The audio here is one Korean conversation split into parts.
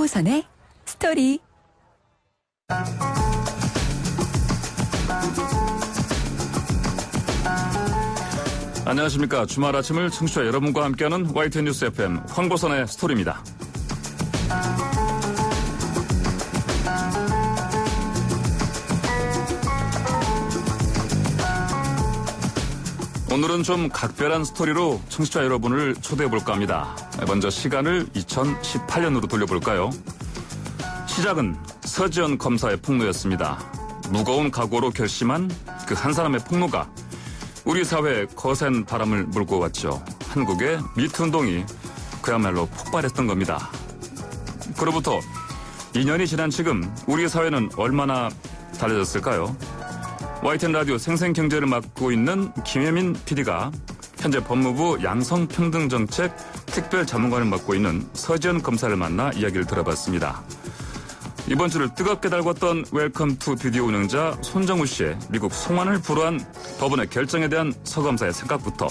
황보선의 스토리. 안녕하십니까. 주말 아침을 청취자 여러분과 함께하는 YTN 뉴스 FM 황보선의 스토리입니다. 오늘은 좀 각별한 스토리로 청취자 여러분을 초대해볼까 합니다. 먼저 시간을 2018년으로 돌려볼까요? 시작은 서지현 검사의 폭로였습니다. 무거운 각오로 결심한 그 한 사람의 폭로가 우리 사회에 거센 바람을 몰고 왔죠. 한국의 미투 운동이 그야말로 폭발했던 겁니다. 그로부터 2년이 지난 지금 우리 사회는 얼마나 달라졌을까요? YTN 라디오 생생경제를 맡고 있는 김혜민 PD가 현재 법무부 양성평등정책 특별자문관을 맡고 있는 서지현 검사를 만나 이야기를 들어봤습니다. 이번 주를 뜨겁게 달궜던 웰컴 투 비디오 운영자 손정우 씨의 미국 송환을 불허한 법원의 결정에 대한 서 검사의 생각부터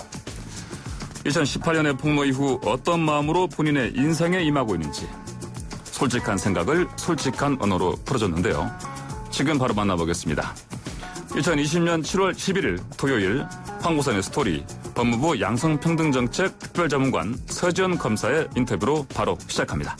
2018년의 폭로 이후 어떤 마음으로 본인의 인생에 임하고 있는지 솔직한 생각을 솔직한 언어로 풀어줬는데요. 지금 바로 만나보겠습니다. 2020년 7월 11일 토요일 황보선의 스토리 법무부 양성평등정책 특별자문관 서지현 검사의 인터뷰로 바로 시작합니다.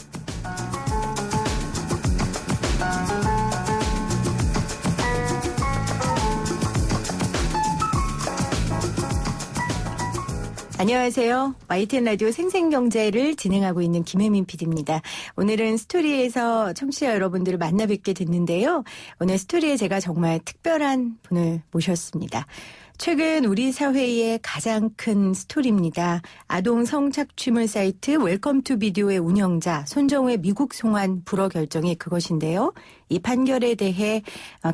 안녕하세요. YTN 라디오 생생경제를 진행하고 있는 김혜민 PD입니다. 오늘은 스토리에서 청취자 여러분들을 만나 뵙게 됐는데요. 오늘 스토리에 제가 정말 특별한 분을 모셨습니다. 최근 우리 사회의 가장 큰 스토리입니다. 아동 성착취물 사이트 웰컴 투 비디오의 운영자 손정우의 미국 송환 불허 결정이 그것인데요. 이 판결에 대해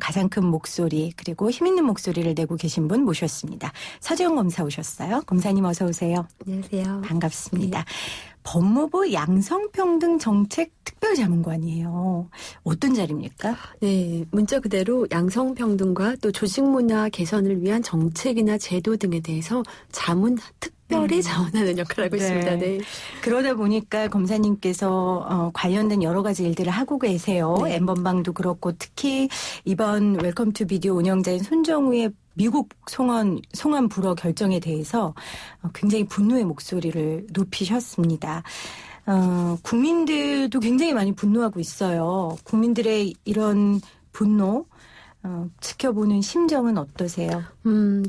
가장 큰 목소리 그리고 힘있는 목소리를 내고 계신 분 모셨습니다. 서지현 검사 오셨어요. 검사님 어서 오세요. 안녕하세요. 반갑습니다. 네. 법무부 양성평등정책 특별자문관이에요. 어떤 자리입니까? 네, 문자 그대로 양성평등과 또 조직문화 개선을 위한 정책이나 제도 등에 대해서 특별히 자문하는 역할을 하고 있습니다. 네. 그러다 보니까 검사님께서 관련된 여러 가지 일들을 하고 계세요. 네. N번방도 그렇고 특히 이번 웰컴 투 비디오 운영자인 손정우의 미국 송환 불허 결정에 대해서 굉장히 분노의 목소리를 높이셨습니다. 국민들도 굉장히 많이 분노하고 있어요. 국민들의 이런 분노 지켜보는 심정은 어떠세요?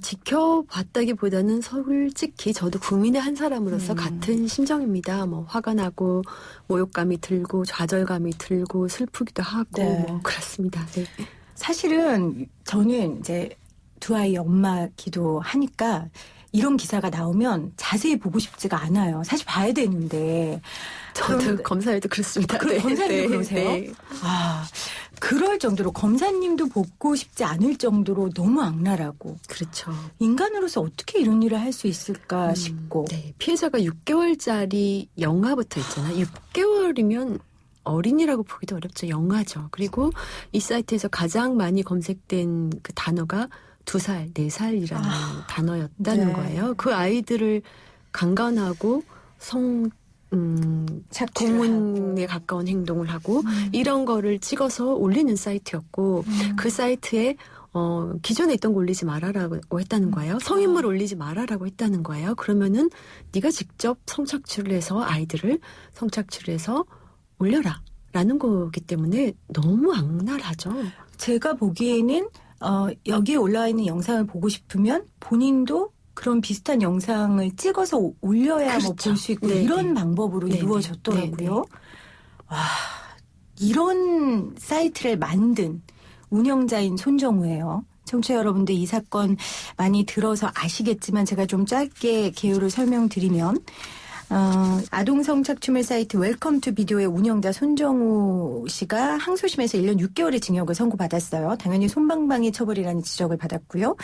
지켜봤다기보다는 솔직히 저도 국민의 한 사람으로서 같은 심정입니다. 화가 나고 모욕감이 들고 좌절감이 들고 슬프기도 하고 네. 그렇습니다. 네. 사실은 저는 이제 두 아이 엄마기도 하니까 이런 기사가 나오면 자세히 보고 싶지가 않아요. 사실 봐야 되는데. 저도 검사에도 그렇습니다. 네. 검사님도 네. 그러세요? 네. 그럴 정도로 검사님도 보고 싶지 않을 정도로 너무 악랄하고. 그렇죠. 인간으로서 어떻게 이런 일을 할 수 있을까 싶고. 네. 피해자가 6개월짜리 영아부터 있잖아요. 6개월이면 어린이라고 보기도 어렵죠. 영아죠. 그리고 이 사이트에서 가장 많이 검색된 그 단어가 2살, 4살이라는 단어였다는 네. 거예요. 그 아이들을 강간하고 고문에 가까운 행동을 하고 이런 거를 찍어서 올리는 사이트였고 그 사이트에 기존에 있던 거 올리지 말아라고 했다는 거예요. 성인물 올리지 말아라고 했다는 거예요. 그러면은 네가 직접 성착취를 해서 아이들을 성착취를 해서 올려라 라는 거기 때문에 너무 악랄하죠. 제가 보기에는 여기에 올라와 있는 영상을 보고 싶으면 본인도 그런 비슷한 영상을 찍어서 올려야 그렇죠. 볼 수 있고 네네. 이런 방법으로 네네. 이루어졌더라고요. 네네. 와, 이런 사이트를 만든 운영자인 손정우예요. 청취자 여러분들 이 사건 많이 들어서 아시겠지만 제가 좀 짧게 개요를 설명드리면 아동 성착취물 사이트 웰컴 투 비디오의 운영자 손정우 씨가 항소심에서 1년 6개월의 징역을 선고받았어요. 당연히 솜방망이 처벌이라는 지적을 받았고요.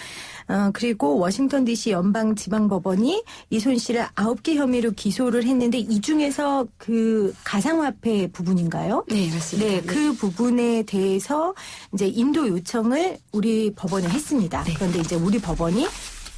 그리고 워싱턴 DC 연방지방법원이 이 손 씨를 9개 혐의로 기소를 했는데 이 중에서 그 가상화폐 부분인가요? 네, 맞습니다. 네, 그 부분에 대해서 이제 인도 요청을 우리 법원에 했습니다. 네. 그런데 이제 우리 법원이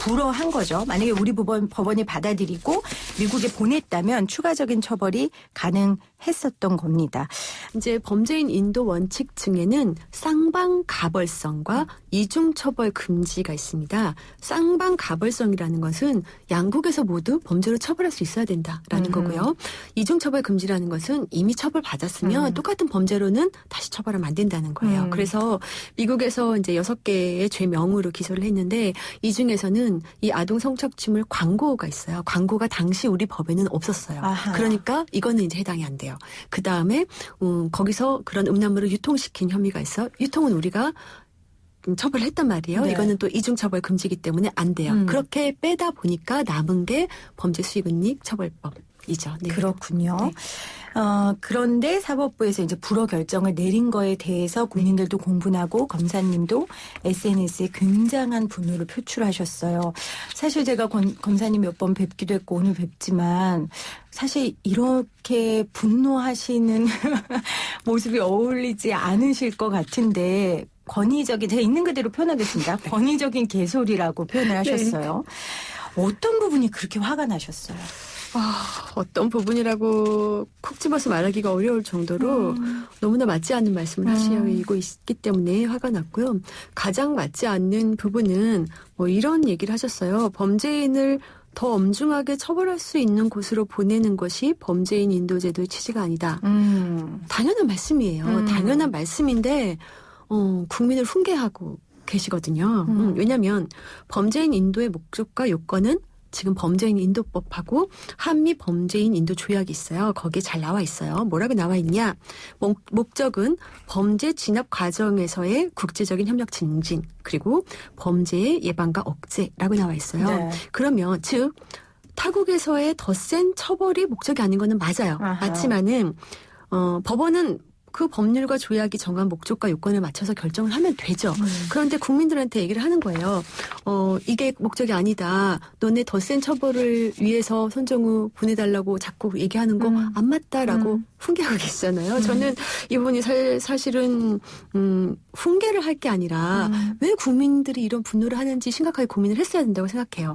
불허한 거죠. 만약에 우리 법원이 받아들이고 미국에 보냈다면 추가적인 처벌이 가능했었던 겁니다. 이제 범죄인 인도 원칙 중에는 쌍방가벌성과 이중처벌 금지가 있습니다. 쌍방가벌성이라는 것은 양국에서 모두 범죄로 처벌할 수 있어야 된다라는 거고요. 이중처벌 금지라는 것은 이미 처벌받았으면 똑같은 범죄로는 다시 처벌하면 안 된다는 거예요. 그래서 미국에서 이제 6개의 죄명으로 기소를 했는데 이 중에서는 이 아동 성착취물 광고가 있어요. 광고가 당시 우리 법에는 없었어요. 아하. 그러니까 이거는 이제 해당이 안 돼요. 그 다음에 거기서 그런 음란물을 유통시킨 혐의가 있어. 유통은 우리가 처벌을 했단 말이에요. 네. 이거는 또 이중처벌 금지이기 때문에 안 돼요. 그렇게 빼다 보니까 남은 게 범죄수익은닉 처벌법이죠. 네. 그렇군요. 네. 그런데 사법부에서 이제 불허 결정을 내린 거에 대해서 국민들도 공분하고 검사님도 SNS에 굉장한 분노를 표출하셨어요. 사실 제가 검사님 몇 번 뵙기도 했고 오늘 뵙지만 사실 이렇게 분노하시는 모습이 어울리지 않으실 것 같은데 권위적인, 제가 있는 그대로 표현하겠습니다. 권위적인 개소리라고 표현을 하셨어요. 네. 어떤 부분이 그렇게 화가 나셨어요? 어떤 부분이라고 콕 집어서 말하기가 어려울 정도로 너무나 맞지 않는 말씀을 하시고 있기 때문에 화가 났고요. 가장 맞지 않는 부분은 뭐 이런 얘기를 하셨어요. 범죄인을 더 엄중하게 처벌할 수 있는 곳으로 보내는 것이 범죄인 인도제도의 취지가 아니다. 당연한 말씀이에요. 당연한 말씀인데 국민을 훈계하고 계시거든요. 왜냐하면 범죄인 인도의 목적과 요건은 지금 범죄인 인도법하고 한미 범죄인 인도 조약이 있어요. 거기에 잘 나와 있어요. 뭐라고 나와 있냐. 목적은 범죄 진압 과정에서의 국제적인 협력 증진 그리고 범죄의 예방과 억제라고 나와 있어요. 네. 그러면 즉 타국에서의 더 센 처벌이 목적이 아닌 거는 맞아요. 아하. 맞지만은 법원은 그 법률과 조약이 정한 목적과 요건을 맞춰서 결정을 하면 되죠. 그런데 국민들한테 얘기를 하는 거예요. 이게 목적이 아니다. 너네 더 센 처벌을 위해서 손정우 보내달라고 자꾸 얘기하는 거 안 맞다라고 훈계하고 계시잖아요. 저는 이분이 사실은 훈계를 할 게 아니라 왜 국민들이 이런 분노를 하는지 심각하게 고민을 했어야 된다고 생각해요.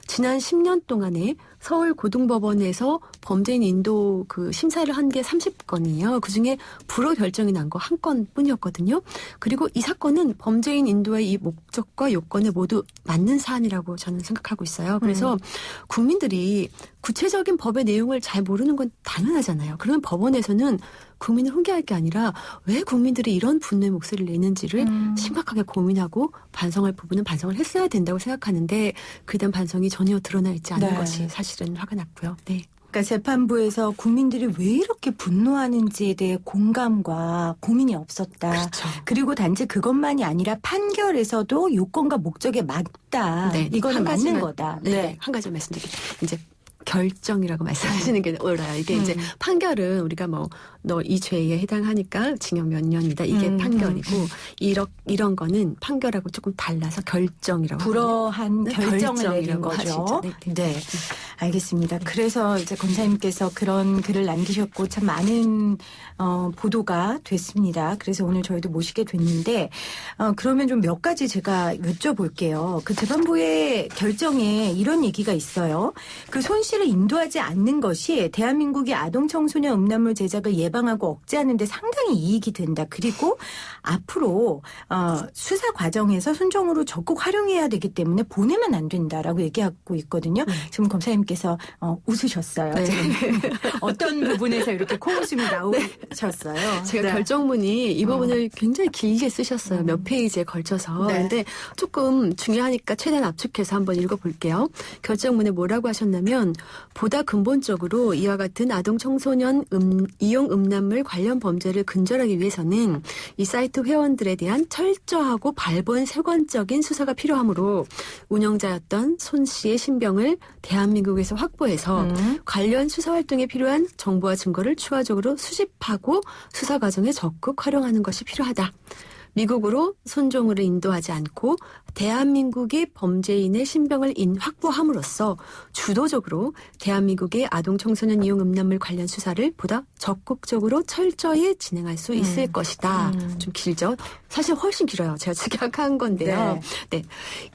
지난 10년 동안에 서울 고등법원에서 범죄인 인도 그 심사를 한 게 30건이에요. 그중에 불허 결정이 난 거 한 건뿐이었거든요. 그리고 이 사건은 범죄인 인도의 이 목적과 요건에 모두 맞는 사안이라고 저는 생각하고 있어요. 그래서 국민들이 구체적인 법의 내용을 잘 모르는 건 당연하잖아요. 그러면 법원에서는 국민을 훈계할 게 아니라 왜 국민들이 이런 분노의 목소리를 내는지를 심각하게 고민하고 반성할 부분은 반성을 했어야 된다고 생각하는데 그에 대한 반성이 전혀 드러나 있지 않은 것이 사실은 화가 났고요. 네. 그러니까 재판부에서 국민들이 왜 이렇게 분노하는지에 대해 공감과 고민이 없었다. 그렇죠. 그리고 단지 그것만이 아니라 판결에서도 요건과 목적에 맞다. 네. 이거는 맞는 거다. 네. 한 가지 말씀드릴게요. 이제 결정이라고 말씀하시는 게 옳아요. 이게 이제 판결은 우리가 뭐 너 이 죄에 해당하니까 징역 몇 년이다. 이게 판결이고 이런 거는 판결하고 조금 달라서 결정이라고 불허한 결정을 내린 거죠. 네. 알겠습니다. 그래서 이제 검사님께서 그런 글을 남기셨고 참 많은 보도가 됐습니다. 그래서 오늘 저희도 모시게 됐는데 그러면 좀 몇 가지 제가 여쭤볼게요. 그 재판부의 결정에 이런 얘기가 있어요. 그 손실을 인도하지 않는 것이 대한민국이 아동 청소년 음란물 제작을 예방하고 억제하는 데 상당히 이익이 된다. 그리고 앞으로 수사 과정에서 순정으로 적극 활용해야 되기 때문에 보내면 안 된다라고 얘기하고 있거든요. 지금 검사님께서 웃으셨어요. 네. 어떤 부분에서 이렇게 코웃음이 나오셨어요? 제가 결정문이 이 부분을 굉장히 길게 쓰셨어요. 몇 페이지에 걸쳐서. 그런데 조금 중요하니까 최대한 압축해서 한번 읽어볼게요. 결정문에 뭐라고 하셨냐면 보다 근본적으로 이와 같은 아동 청소년 이용 음란물 관련 범죄를 근절하기 위해서는 이 사이트 회원들에 대한 철저하고 발본색원적인 수사가 필요하므로 운영자였던 손 씨의 신병을 대한민국에서 확보해서 관련 수사 활동에 필요한 정보와 증거를 추가적으로 수집하고 수사 과정에 적극 활용하는 것이 필요하다. 미국으로 손정우를 인도하지 않고 대한민국이 범죄인의 신병을 확보함으로써 주도적으로 대한민국의 아동 청소년 이용 음란물 관련 수사를 보다 적극적으로 철저히 진행할 수 있을 것이다. 좀 길죠? 사실 훨씬 길어요. 제가 직역한 건데요. 네.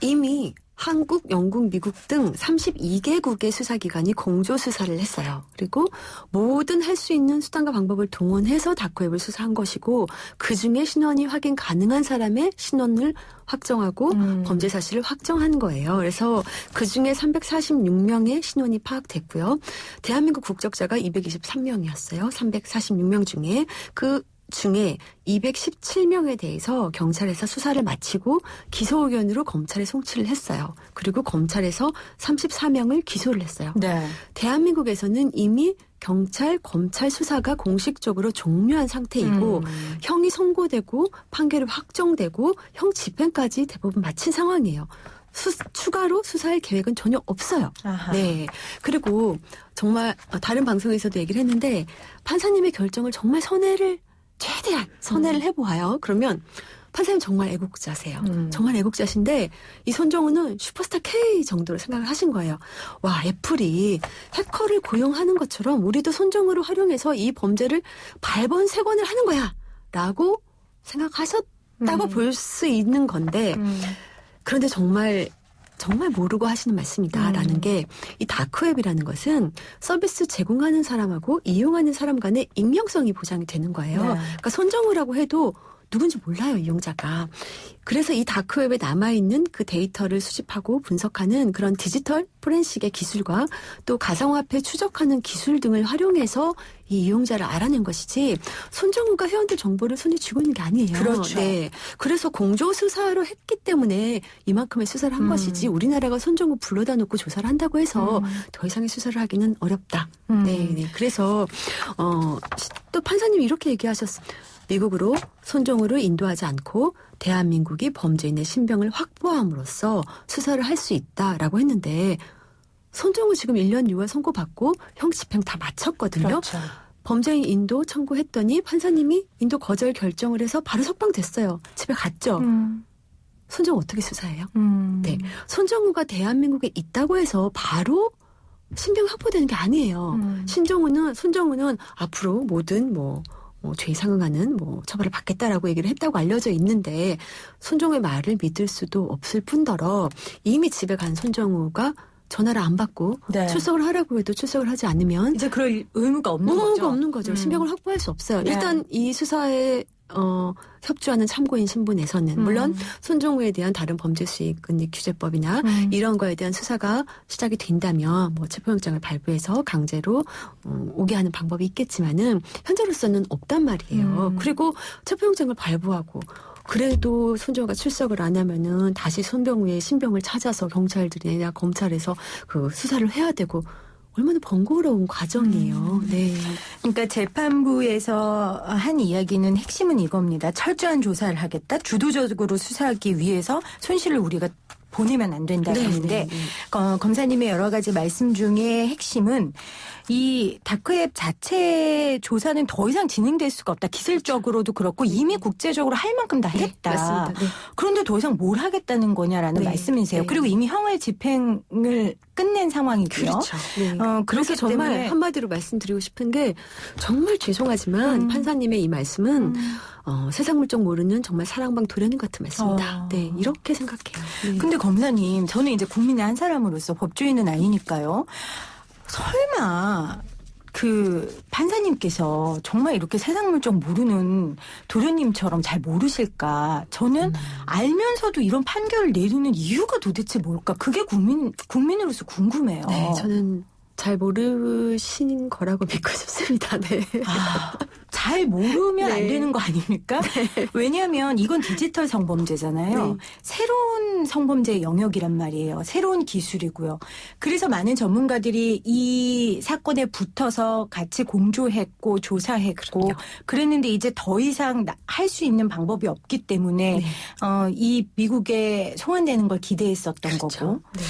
이미 한국, 영국, 미국 등 32개국의 수사기관이 공조 수사를 했어요. 그리고 모든 할 수 있는 수단과 방법을 동원해서 다크웹을 수사한 것이고 그중에 신원이 확인 가능한 사람의 신원을 확정하고 범죄 사실을 확정한 거예요. 그래서 그중에 346명의 신원이 파악됐고요. 대한민국 국적자가 223명이었어요. 346명 중에 그 중에 217명에 대해서 경찰에서 수사를 마치고 기소 의견으로 검찰에 송치를 했어요. 그리고 검찰에서 34명을 기소를 했어요. 네. 대한민국에서는 이미 경찰, 검찰 수사가 공식적으로 종료한 상태이고 형이 선고되고 판결이 확정되고 형 집행까지 대부분 마친 상황이에요. 추가로 수사할 계획은 전혀 없어요. 아하. 네. 그리고 정말 다른 방송에서도 얘기를 했는데 판사님의 결정을 정말 최대한 선회를 해보아요. 그러면 판사님 정말 애국자세요. 정말 애국자신데 이 손정우는 슈퍼스타 K 정도로 생각을 하신 거예요. 와, 애플이 해커를 고용하는 것처럼 우리도 손정우를 활용해서 이 범죄를 발본색원을 하는 거야 라고 생각하셨다고 볼 수 있는 건데 그런데 정말 모르고 하시는 말씀이다라는 게 이 다크웹이라는 것은 서비스 제공하는 사람하고 이용하는 사람 간의 익명성이 보장이 되는 거예요. 네. 그러니까 손정우라고 해도 누군지 몰라요, 이용자가. 그래서 이 다크웹에 남아있는 그 데이터를 수집하고 분석하는 그런 디지털 포렌식의 기술과 또 가상화폐 추적하는 기술 등을 활용해서 이 이용자를 알아낸 것이지 손정우가 회원들 정보를 손에 쥐고 있는 게 아니에요. 그렇죠. 네. 그래서 공조 수사로 했기 때문에 이만큼의 수사를 한 것이지 우리나라가 손정우 불러다 놓고 조사를 한다고 해서 더 이상의 수사를 하기는 어렵다. 네. 그래서 또 판사님이 이렇게 얘기하셨어요. 미국으로 손정우를 인도하지 않고 대한민국이 범죄인의 신병을 확보함으로써 수사를 할 수 있다라고 했는데 손정우 지금 1년 6월 선고받고 형 집행 다 마쳤거든요. 그렇죠. 범죄인 인도 청구했더니 판사님이 인도 거절 결정을 해서 바로 석방됐어요. 집에 갔죠. 손정우 어떻게 수사해요? 네, 손정우가 대한민국에 있다고 해서 바로 신병 확보되는 게 아니에요. 손정우는 앞으로 모든 죄에 상응하는 처벌을 받겠다라고 얘기를 했다고 알려져 있는데 손정우의 말을 믿을 수도 없을 뿐더러 이미 집에 간 손정우가 전화를 안 받고 네. 출석을 하라고 해도 출석을 하지 않으면 이제 그럴 의무가 없는 거죠. 의무가 없는 거죠. 신병을 확보할 수 없어요. 네. 일단 이 수사에 협조하는 참고인 신분에서는 물론 손정우에 대한 다른 범죄 수익은닉 규제법이나 이런 거에 대한 수사가 시작이 된다면 체포영장을 발부해서 강제로 오게 하는 방법이 있겠지만은 현재로서는 없단 말이에요. 그리고 체포영장을 발부하고 그래도 손정우가 출석을 안 하면은 다시 손병우의 신병을 찾아서 경찰들이나 검찰에서 그 수사를 해야 되고 얼마나 번거로운 과정이에요. 네. 그러니까 재판부에서 한 이야기는 핵심은 이겁니다. 철저한 조사를 하겠다. 주도적으로 수사하기 위해서 손실을 우리가 보내면 안 된다는 건데 검사님의 여러 가지 말씀 중에 핵심은 이 다크웹 자체 조사는 더 이상 진행될 수가 없다. 기술적으로도 그렇고 이미 국제적으로 할 만큼 다 했다. 맞습니다. 네. 그런데 더 이상 뭘 하겠다는 거냐라는 네. 말씀이세요. 네. 그리고 이미 형을 집행을 끝낸 상황이고요. 그렇죠. 네. 그래서 그래서 정말 한마디로 말씀드리고 싶은 게 정말 죄송하지만 판사님의 이 말씀은 세상 물정 모르는 정말 사랑방 도련님 같은 말씀이다. 네, 이렇게 생각해요. 네. 근데 검사님, 저는 이제 국민의 한 사람으로서 법조인은 아니니까요. 설마 그 판사님께서 정말 이렇게 세상 물정 모르는 도련님처럼 잘 모르실까? 저는 알면서도 이런 판결을 내리는 이유가 도대체 뭘까? 그게 국민으로서 궁금해요. 네, 저는 잘 모르시는 거라고 믿고 싶습니다. 네. 잘 모르면 안 네. 되는 거 아닙니까? 왜냐하면 이건 디지털 성범죄잖아요. 네. 새로운 성범죄의 영역이란 말이에요. 새로운 기술이고요. 그래서 많은 전문가들이 이 사건에 붙어서 같이 공조했고 조사했고 그럼요. 그랬는데 이제 더 이상 할 수 있는 방법이 없기 때문에 네. 이 미국에 송환되는 걸 기대했었던 그렇죠. 거고. 네.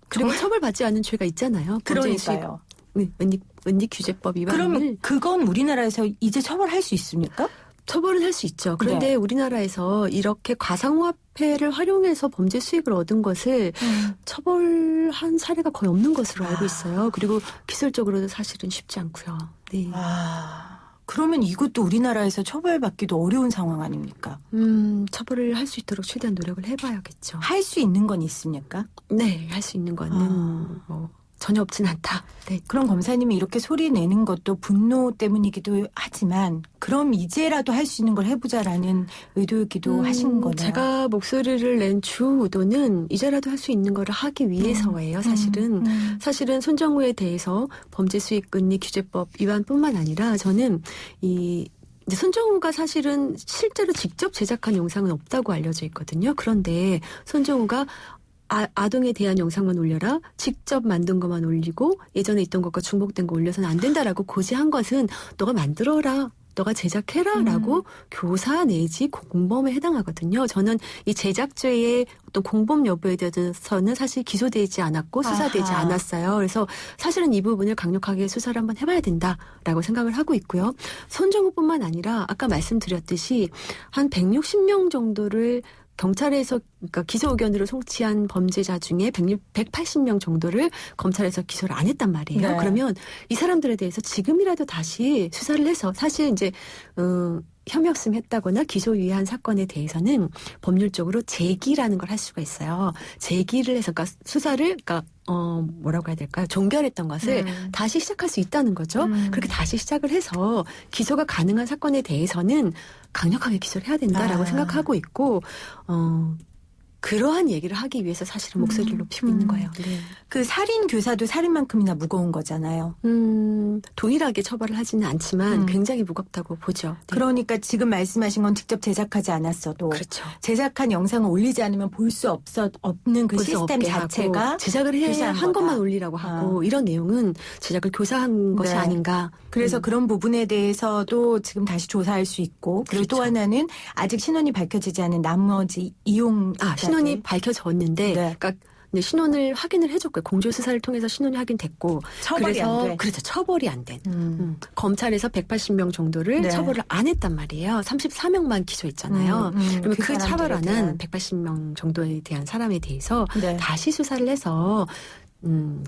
그리고 처벌받지 않은 죄가 있잖아요. 그러니까요. 은닉 규제법 위반을 그러면 그건 우리나라에서 이제 처벌할 수 있습니까? 처벌은 할 수 있죠. 그런데 네. 우리나라에서 이렇게 가상화폐를 활용해서 범죄 수익을 얻은 것을 처벌한 사례가 거의 없는 것으로 알고 있어요. 그리고 기술적으로도 사실은 쉽지 않고요. 네. 그러면 이것도 우리나라에서 처벌받기도 어려운 상황 아닙니까? 처벌을 할 수 있도록 최대한 노력을 해봐야겠죠. 할 수 있는 건 있습니까? 네, 할 수 있는 거는 뭐 전혀 없진 않다. 네. 그럼 검사님이 이렇게 소리 내는 것도 분노 때문이기도 하지만 그럼 이제라도 할 수 있는 걸 해보자라는 의도이기도 하신 거네요. 제가 목소리를 낸 주 의도는 이제라도 할 수 있는 거를 하기 위해서예요. 사실은 손정우에 대해서 범죄 수익금리 규제법 위반뿐만 아니라 저는 이제 손정우가 사실은 실제로 직접 제작한 영상은 없다고 알려져 있거든요. 그런데 손정우가 아동에 대한 영상만 올려라. 직접 만든 것만 올리고 예전에 있던 것과 중복된 거 올려서는 안 된다라고 고지한 것은 너가 만들어라. 너가 제작해라 라고 교사 내지 공범에 해당하거든요. 저는 이 제작죄의 어떤 공범 여부에 대해서는 사실 기소되지 않았고 수사되지 않았어요. 그래서 사실은 이 부분을 강력하게 수사를 한번 해봐야 된다라고 생각을 하고 있고요. 손정우뿐만 아니라 아까 말씀드렸듯이 한 160명 정도를 경찰에서 그러니까 기소 의견으로 송치한 범죄자 중에 180명 정도를 검찰에서 기소를 안 했단 말이에요. 네. 그러면 이 사람들에 대해서 지금이라도 다시 수사를 해서 사실 이제 혐의 없음 했다거나 기소 유예한 사건에 대해서는 법률적으로 재기라는 걸 할 수가 있어요. 재기를 해서 그러니까 수사를 뭐라고 해야 될까요? 종결했던 것을 다시 시작할 수 있다는 거죠. 그렇게 다시 시작을 해서 기소가 가능한 사건에 대해서는 강력하게 기소를 해야 된다라고 생각하고 있고 그러한 얘기를 하기 위해서 사실은 목소리를 높이고 있는 거예요. 네. 그 살인 교사도 살인만큼이나 무거운 거잖아요. 동일하게 처벌을 하지는 않지만 굉장히 무겁다고 보죠. 네. 그러니까 지금 말씀하신 건 직접 제작하지 않았어도 그렇죠. 제작한 영상을 올리지 않으면 볼 수 없는 그 시스템 자체가 제작을 해야 한 것만 올리라고 하고 이런 내용은 제작을 교사한 것이 아닌가. 그래서 그런 부분에 대해서도 지금 다시 조사할 수 있고 그리고 그렇죠. 또 하나는 아직 신원이 밝혀지지 않은 나머지 이용 신원이 밝혀졌는데 그러니까 신원을 확인을 해줬고요. 공조 수사를 통해서 신원이 확인됐고 처벌이 안 돼. 그래서 처벌이 안 된. 검찰에서 180명 정도를 처벌을 안 했단 말이에요. 34명만 기소했잖아요. 그러면 그 처벌 안 한 180명 정도에 대한 사람에 대해서 다시 수사를 해서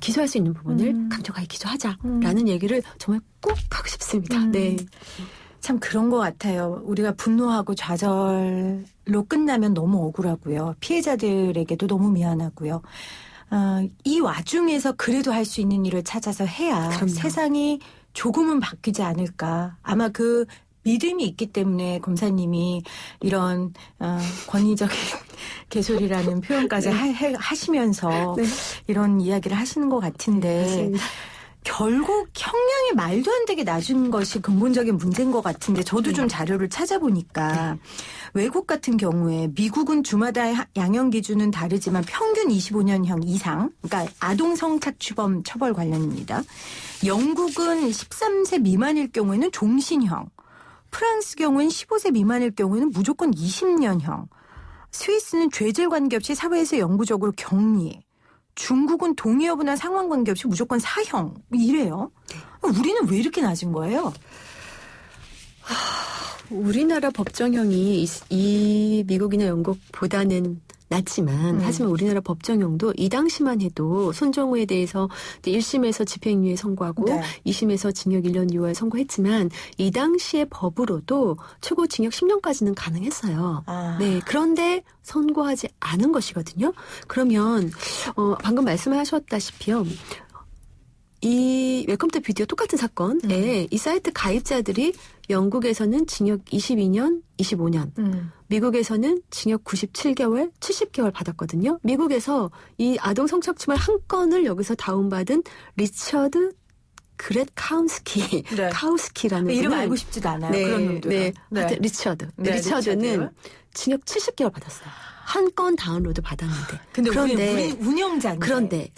기소할 수 있는 부분을 강력하게 기소하자라는 얘기를 정말 꼭 하고 싶습니다. 네. 참 그런 것 같아요. 우리가 분노하고 좌절로 끝나면 너무 억울하고요. 피해자들에게도 너무 미안하고요. 이 와중에서 그래도 할 수 있는 일을 찾아서 해야 그럼요. 세상이 조금은 바뀌지 않을까. 아마 그 믿음이 있기 때문에 검사님이 이런 권위적인 개소리라는 표현까지 하시면서 이런 이야기를 하시는 것 같은데 결국 형량이 말도 안 되게 낮은 것이 근본적인 문제인 것 같은데 저도 좀 자료를 찾아보니까 외국 같은 경우에 미국은 주마다 양형 기준은 다르지만 평균 25년형 이상, 그러니까 아동 성착취범 처벌 관련입니다. 영국은 13세 미만일 경우에는 종신형, 프랑스 경우에는 15세 미만일 경우에는 무조건 20년형, 스위스는 죄질 관계없이 사회에서 영구적으로 격리, 중국은 동의 여부나 상황 관계없이 무조건 사형 이래요. 우리는 왜 이렇게 낮은 거예요? 우리나라 법정형이 이 미국이나 영국보다는 낮지만 하지만 우리나라 법정형도 이 당시만 해도 손정우에 대해서 1심에서 집행유예 선고하고 2심에서 징역 1년 6월 선고했지만 이 당시의 법으로도 최고 징역 10년까지는 가능했어요. 네, 그런데 선고하지 않은 것이거든요. 그러면 방금 말씀하셨다시피요. 이 웰컴 투 비디오 똑같은 사건에 이 사이트 가입자들이 영국에서는 징역 22년, 25년, 미국에서는 징역 97개월, 70개월 받았거든요. 미국에서 이 아동 성착취물 한 건을 여기서 다운받은 리처드 그렛 카우스키라는 이름 분은 알고 싶지도 않아요. 그런 놈들. 하여튼 리처드는 징역 70개월 받았어요. 한 건 다운로드 받았는데. 그런데 우리 운영자인데. 그런데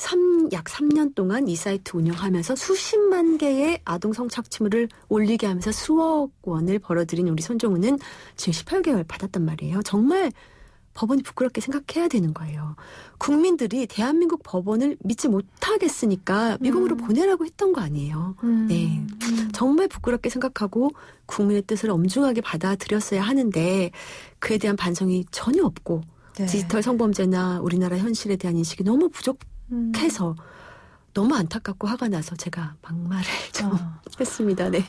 약 3년 동안 이 사이트 운영하면서 수십만 개의 아동 성착취물을 올리게 하면서 수억 원을 벌어들인 우리 손정우는 지금 18개월 받았단 말이에요. 정말 법원이 부끄럽게 생각해야 되는 거예요. 국민들이 대한민국 법원을 믿지 못하겠으니까 미국으로 보내라고 했던 거 아니에요. 네, 정말 부끄럽게 생각하고 국민의 뜻을 엄중하게 받아들였어야 하는데 그에 대한 반성이 전혀 없고 디지털 성범죄나 우리나라 현실에 대한 인식이 너무 부족해서 너무 안타깝고 화가 나서 제가 막말을 좀 했습니다. 네.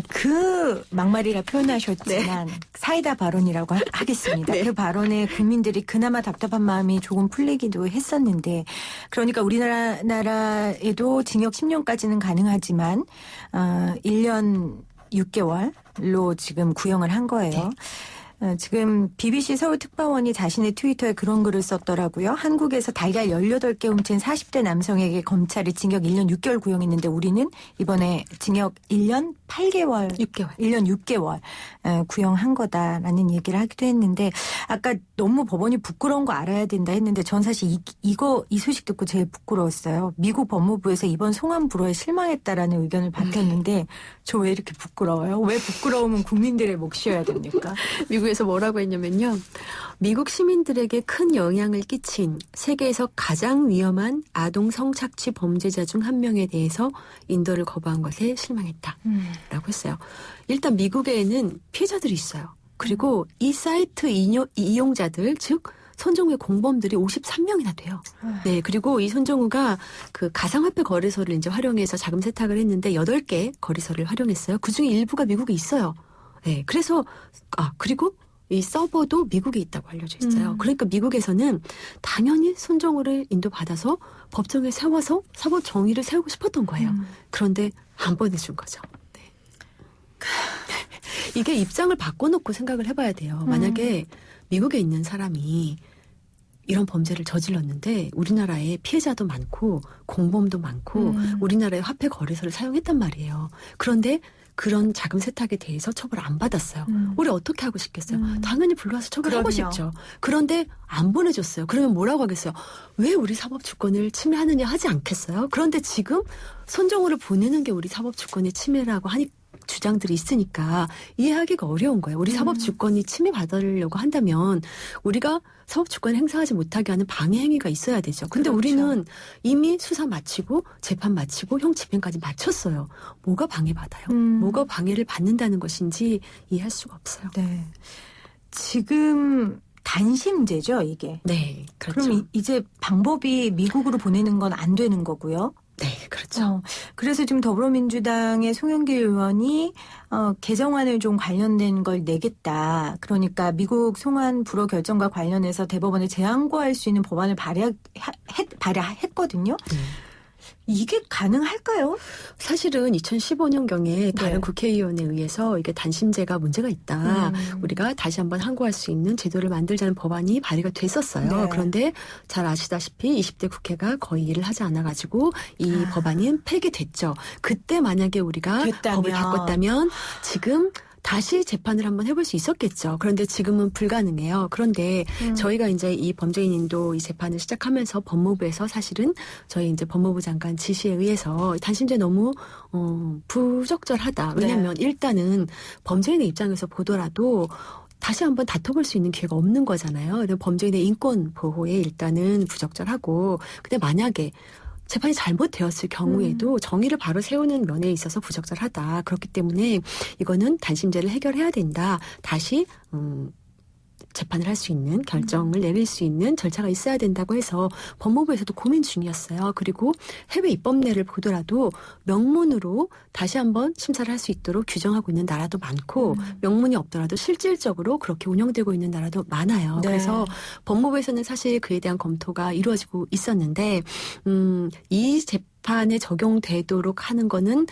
그 막말이라 표현하셨지만 사이다 발언이라고 하겠습니다. 네. 그 발언에 국민들이 그나마 답답한 마음이 조금 풀리기도 했었는데 그러니까 우리나라에도 징역 10년까지는 가능하지만 1년 6개월로 지금 구형을 한 거예요. 지금 BBC 서울특파원이 자신의 트위터에 그런 글을 썼더라고요. 한국에서 달걀 18개 훔친 40대 남성에게 검찰이 징역 1년 6개월 구형했는데 우리는 이번에 징역 1년 8개월, 6개월. 1년 6개월 구형한 거다라는 얘기를 하기도 했는데 아까 너무 법원이 부끄러운 거 알아야 된다 했는데 전 사실 이 소식 듣고 제일 부끄러웠어요. 미국 법무부에서 이번 송환 불허에 실망했다라는 의견을 밝혔는데 저 왜 이렇게 부끄러워요? 왜 부끄러우면 국민들의 몫이어야 됩니까? 미국에서 뭐라고 했냐면요. 미국 시민들에게 큰 영향을 끼친 세계에서 가장 위험한 아동 성착취 범죄자 중 한 명에 대해서 인도를 거부한 것에 실망했다. 라고 했어요. 일단 미국에는 피해자들이 있어요. 그리고 이 사이트 이용자들, 즉 손정우의 공범들이 53명이나 돼요. 네, 그리고 이 손정우가 그 가상화폐 거래소를 이제 활용해서 자금 세탁을 했는데 8개 거래소를 활용했어요. 그중에 일부가 미국에 있어요. 네, 그래서 그리고 이 서버도 미국에 있다고 알려져 있어요. 그러니까 미국에서는 당연히 손정우를 인도받아서 법정에 세워서 사법 정의를 세우고 싶었던 거예요. 그런데 안 보내준 거죠. 네. 이게 입장을 바꿔놓고 생각을 해봐야 돼요. 만약에 미국에 있는 사람이 이런 범죄를 저질렀는데 우리나라에 피해자도 많고 공범도 많고 우리나라의 화폐 거래소를 사용했단 말이에요. 그런데 그런 자금 세탁에 대해서 처벌을 안 받았어요. 우리 어떻게 하고 싶겠어요? 당연히 불러와서 처벌하고 싶죠. 그런데 안 보내줬어요. 그러면 뭐라고 하겠어요? 왜 우리 사법 주권을 침해하느냐 하지 않겠어요? 그런데 지금 손정우를 보내는 게 우리 사법 주권의 침해라고 하니 주장들이 있으니까 이해하기가 어려운 거예요. 우리 사법 주권이 침해받으려고 한다면 우리가 사법 주권을 행사하지 못하게 하는 방해 행위가 있어야 되죠. 근데 그렇죠. 우리는 이미 수사 마치고 재판 마치고 형 집행까지 마쳤어요. 뭐가 방해받아요? 뭐가 방해를 받는다는 것인지 이해할 수가 없어요. 네. 지금 단심제죠, 이게. 네, 그렇죠. 그럼 이제 방법이 미국으로 보내는 건 안 되는 거고요. 네, 그렇죠. 그래서 지금 더불어민주당의 송영길 의원이 개정안을 좀 관련된 걸 내겠다. 그러니까 미국 송환 불허 결정과 관련해서 대법원에 재항고할 수 있는 법안을 발의했거든요. 이게 가능할까요? 사실은 2015년경에 다른 네. 국회의원에 의해서 이게 단심제가 문제가 있다. 우리가 다시 한번 항고할 수 있는 제도를 만들자는 법안이 발의가 됐었어요. 네. 그런데 잘 아시다시피 20대 국회가 거의 일을 하지 않아가지고 이 법안이 폐기됐죠. 그때 만약에 우리가 됐다면. 법을 바꿨다면 지금 다시 재판을 한번 해볼 수 있었겠죠. 그런데 지금은 불가능해요. 그런데 저희가 이제 이 범죄인인도 이 재판을 시작하면서 법무부에서 사실은 저희 이제 법무부 장관 지시에 의해서 단심제 너무 부적절하다. 왜냐하면 일단은 범죄인의 입장에서 보더라도 다시 한번 다퉈볼 수 있는 기회가 없는 거잖아요. 범죄인의 인권 보호에 일단은 부적절하고 근데 만약에 재판이 잘못되었을 경우에도 정의를 바로 세우는 면에 있어서 부적절하다. 그렇기 때문에 이거는 단심제를 해결해야 된다. 다시 재판을 할 수 있는 결정을 내릴 수 있는 절차가 있어야 된다고 해서 법무부에서도 고민 중이었어요. 그리고 해외 입법례를 보더라도 명문으로 다시 한번 심사를 할 수 있도록 규정하고 있는 나라도 많고 명문이 없더라도 실질적으로 그렇게 운영되고 있는 나라도 많아요. 네. 그래서 법무부에서는 사실 그에 대한 검토가 이루어지고 있었는데 이 재판에 적용되도록 하는 거는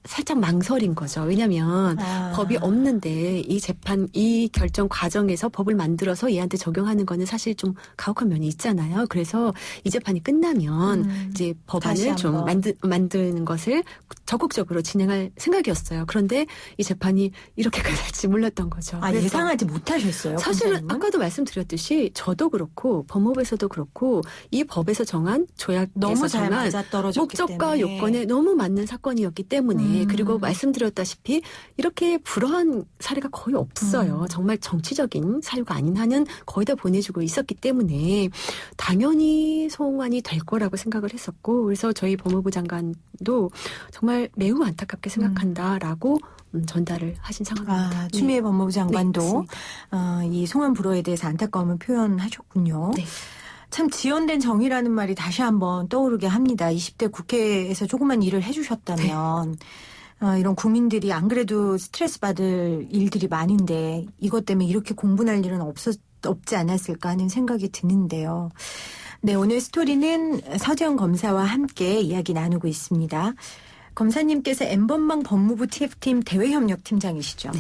살짝 망설인 거죠. 왜냐하면 법이 없는데 이 재판, 이 결정 과정에서 법을 만들어서 얘한테 적용하는 거는 사실 좀 가혹한 면이 있잖아요. 그래서 이 재판이 끝나면 이제 법안을 좀 만드는 것을 적극적으로 진행할 생각이었어요. 그런데 이 재판이 이렇게 끝날지 몰랐던 거죠. 예상하지 못하셨어요? 사실은 검사님은? 아까도 말씀드렸듯이 저도 그렇고 법무부에서도 그렇고 이 법에서 정한 조약에서 너무 잘 정한 맞아떨어졌기 목적과 때문에. 요건에 너무 맞는 사건이었기 때문에 그리고 말씀드렸다시피 이렇게 불허한 사례가 거의 없어요. 정말 정치적인 사유가 아닌 한은 거의 다 보내주고 있었기 때문에 당연히 송환이 될 거라고 생각을 했었고 그래서 저희 법무부 장관도 정말 매우 안타깝게 생각한다라고 전달을 하신 상황입니다. 추미애 법무부 장관도 네, 이 송환 불허에 대해서 안타까움을 표현하셨군요. 네. 참 지연된 정의라는 말이 다시 한번 떠오르게 합니다. 20대 국회에서 조그만 일을 해주셨다면 이런 국민들이 안 그래도 스트레스 받을 일들이 많은데 이것 때문에 이렇게 공분할 일은 없지 않았을까 하는 생각이 드는데요. 네, 오늘 스토리는 서지현 검사와 함께 이야기 나누고 있습니다. 검사님께서 N번방 법무부 TF팀 대외협력팀장이시죠? 네.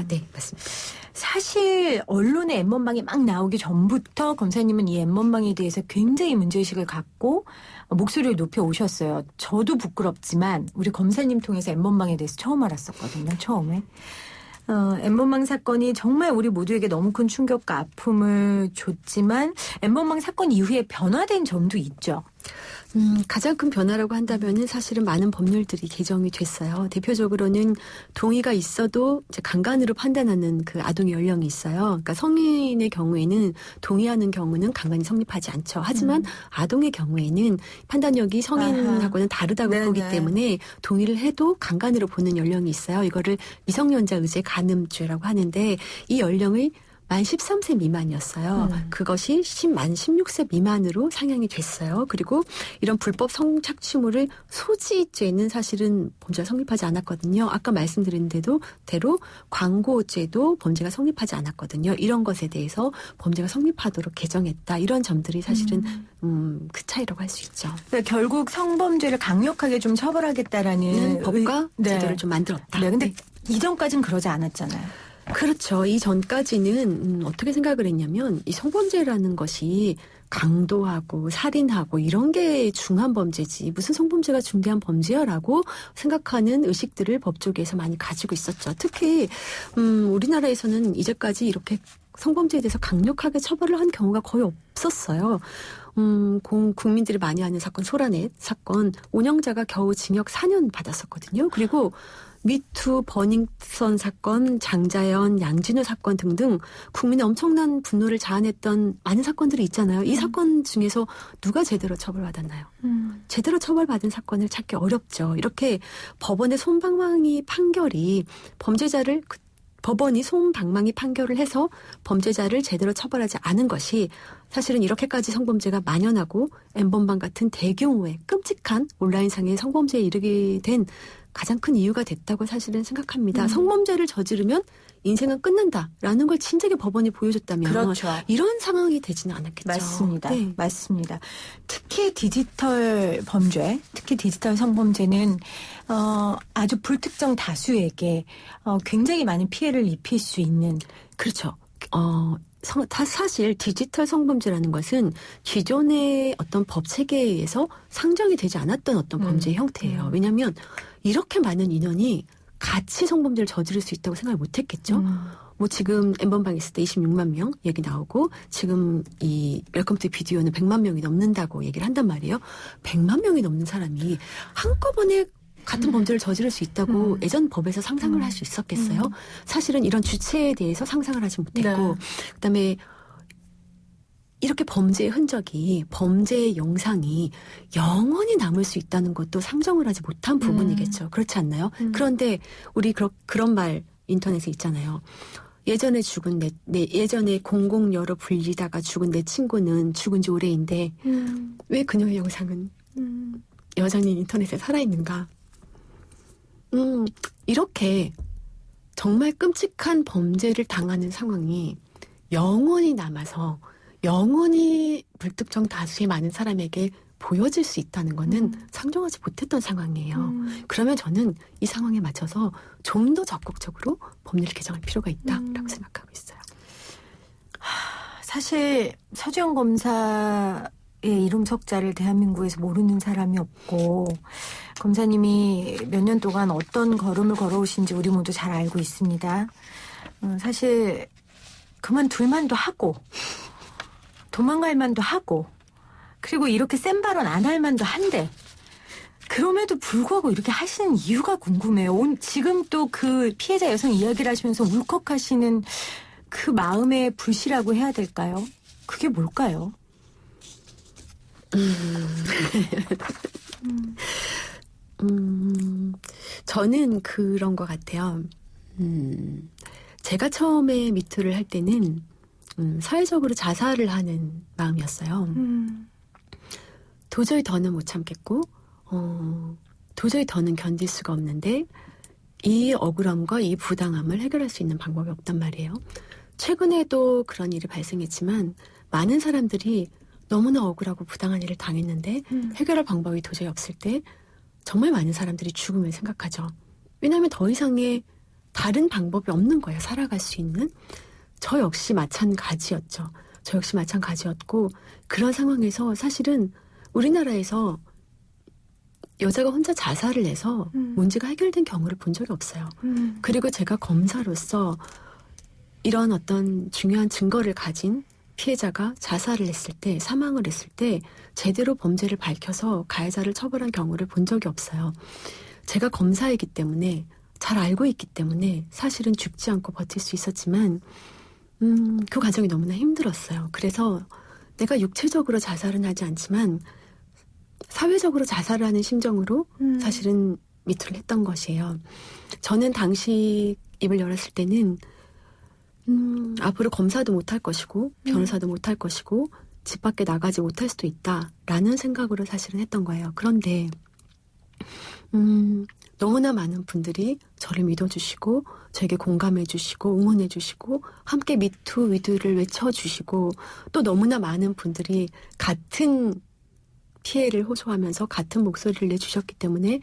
네, 맞습니다. 사실 언론에 N번방이 막 나오기 전부터 검사님은 이 N번방에 대해서 굉장히 문제의식을 갖고 목소리를 높여오셨어요. 저도 부끄럽지만 우리 검사님 통해서 N번방에 대해서 처음 알았었거든요. 처음에. N번방 사건이 정말 우리 모두에게 너무 큰 충격과 아픔을 줬지만 N번방 사건 이후에 변화된 점도 있죠. 가장 큰 변화라고 한다면은 사실은 많은 법률들이 개정이 됐어요. 대표적으로는 동의가 있어도 이제 강간으로 판단하는 그 아동의 연령이 있어요. 그러니까 성인의 경우에는 동의하는 경우는 강간이 성립하지 않죠. 하지만 아동의 경우에는 판단력이 성인하고는 다르다고 네네. 보기 때문에 동의를 해도 강간으로 보는 연령이 있어요. 이거를 미성년자 의제 간음죄라고 하는데 이 연령을 만 13세 미만이었어요. 그것이 만 16세 미만으로 상향이 됐어요. 그리고 이런 불법 성착취물을 소지죄는 사실은 범죄가 성립하지 않았거든요. 아까 말씀드린 대로 광고죄도 범죄가 성립하지 않았거든요. 이런 것에 대해서 범죄가 성립하도록 개정했다. 이런 점들이 사실은 그 차이라고 할 수 있죠. 그러니까 결국 성범죄를 강력하게 좀 처벌하겠다라는 법과 네. 제도를 좀 만들었다. 네, 근데 이전까지는 그러지 않았잖아요. 그렇죠. 이전까지는 어떻게 생각을 했냐면 이 성범죄라는 것이 강도하고 살인하고 이런 게 중한 범죄지 무슨 성범죄가 중대한 범죄야라고 생각하는 의식들을 법 쪽에서 많이 가지고 있었죠. 특히 우리나라에서는 이제까지 이렇게 성범죄에 대해서 강력하게 처벌을 한 경우가 거의 없었어요. 국민들이 많이 아는 사건 소라넷 사건 운영자가 겨우 징역 4년 받았었거든요. 그리고 미투, 버닝썬 사건, 장자연, 양진우 사건 등등 국민의 엄청난 분노를 자아냈던 많은 사건들이 있잖아요. 이 사건 중에서 누가 제대로 처벌받았나요? 제대로 처벌받은 사건을 찾기 어렵죠. 이렇게 법원의 솜방망이 판결이 법원이 솜방망이 판결을 해서 범죄자를 제대로 처벌하지 않은 것이 사실은 이렇게까지 성범죄가 만연하고 N번방 같은 대규모의 끔찍한 온라인상의 성범죄에 이르게 된 가장 큰 이유가 됐다고 사실은 생각합니다. 성범죄를 저지르면 인생은 끝난다라는 걸 진작에 법원이 보여줬다면 그렇죠. 이런 상황이 되지는 않았겠죠. 맞습니다. 네. 맞습니다. 특히 디지털 범죄, 특히 디지털 성범죄는 아주 불특정 다수에게 굉장히 많은 피해를 입힐 수 있는. 그렇죠. 사실 디지털 성범죄라는 것은 기존의 어떤 법 체계에 의해서 상정이 되지 않았던 어떤 범죄의 형태예요. 왜냐하면 이렇게 많은 인원이 같이 성범죄를 저지를 수 있다고 생각을 못했겠죠. 뭐 지금 N번방 있을 때 26만 명 얘기 나오고 지금 이 웰컴 투 비디오는 100만 명이 넘는다고 얘기를 한단 말이에요. 100만 명이 넘는 사람이 한꺼번에 같은 범죄를 저지를 수 있다고 예전 법에서 상상을 할 수 있었겠어요? 사실은 이런 주체에 대해서 상상을 하지 못했고 네. 그다음에 이렇게 범죄의 흔적이 범죄의 영상이 영원히 남을 수 있다는 것도 상정을 하지 못한 부분이겠죠. 그렇지 않나요? 그런데 우리 그런 말 인터넷에 있잖아요. 예전에 예전에 공공여로 불리다가 죽은 내 친구는 죽은 지 오래인데 왜 그녀의 영상은 여전히 인터넷에 살아있는가? 이렇게 정말 끔찍한 범죄를 당하는 상황이 영원히 남아서 영원히 불특정 다수의 많은 사람에게 보여질 수 있다는 거는 상정하지 못했던 상황이에요. 그러면 저는 이 상황에 맞춰서 좀 더 적극적으로 법률 개정할 필요가 있다라고 생각하고 있어요. 사실 서지현 검사의 이름 석자를 대한민국에서 모르는 사람이 없고 검사님이 몇 년 동안 어떤 걸음을 걸어오신지 우리 모두 잘 알고 있습니다. 사실 그만둘 만도 하고 도망갈 만도 하고 그리고 이렇게 센 발언 안 할 만도 한데 그럼에도 불구하고 이렇게 하시는 이유가 궁금해요. 지금 또 그 피해자 여성 이야기를 하시면서 울컥하시는 그 마음의 불씨라고 해야 될까요? 그게 뭘까요? 저는 그런 것 같아요. 제가 처음에 미투를 할 때는 사회적으로 자살을 하는 마음이었어요. 도저히 더는 못 참겠고 도저히 더는 견딜 수가 없는데 이 억울함과 이 부당함을 해결할 수 있는 방법이 없단 말이에요. 최근에도 그런 일이 발생했지만 많은 사람들이 너무나 억울하고 부당한 일을 당했는데 해결할 방법이 도저히 없을 때 정말 많은 사람들이 죽음을 생각하죠. 왜냐하면 더 이상의 다른 방법이 없는 거예요. 살아갈 수 있는. 저 역시 마찬가지였죠. 저 역시 마찬가지였고 그런 상황에서 사실은 우리나라에서 여자가 혼자 자살을 해서 문제가 해결된 경우를 본 적이 없어요. 그리고 제가 검사로서 이런 어떤 중요한 증거를 가진 피해자가 자살을 했을 때, 사망을 했을 때 제대로 범죄를 밝혀서 가해자를 처벌한 경우를 본 적이 없어요. 제가 검사이기 때문에 잘 알고 있기 때문에 사실은 죽지 않고 버틸 수 있었지만 그 과정이 너무나 힘들었어요. 그래서 내가 육체적으로 자살은 하지 않지만 사회적으로 자살을 하는 심정으로 사실은 미투를 했던 것이에요. 저는 당시 입을 열었을 때는 앞으로 검사도 못할 것이고 변호사도 못할 것이고 집 밖에 나가지 못할 수도 있다라는 생각으로 사실은 했던 거예요. 그런데 너무나 많은 분들이 저를 믿어주시고 저에게 공감해주시고 응원해주시고 함께 미투 위드를 외쳐주시고 또 너무나 많은 분들이 같은 피해를 호소하면서 같은 목소리를 내주셨기 때문에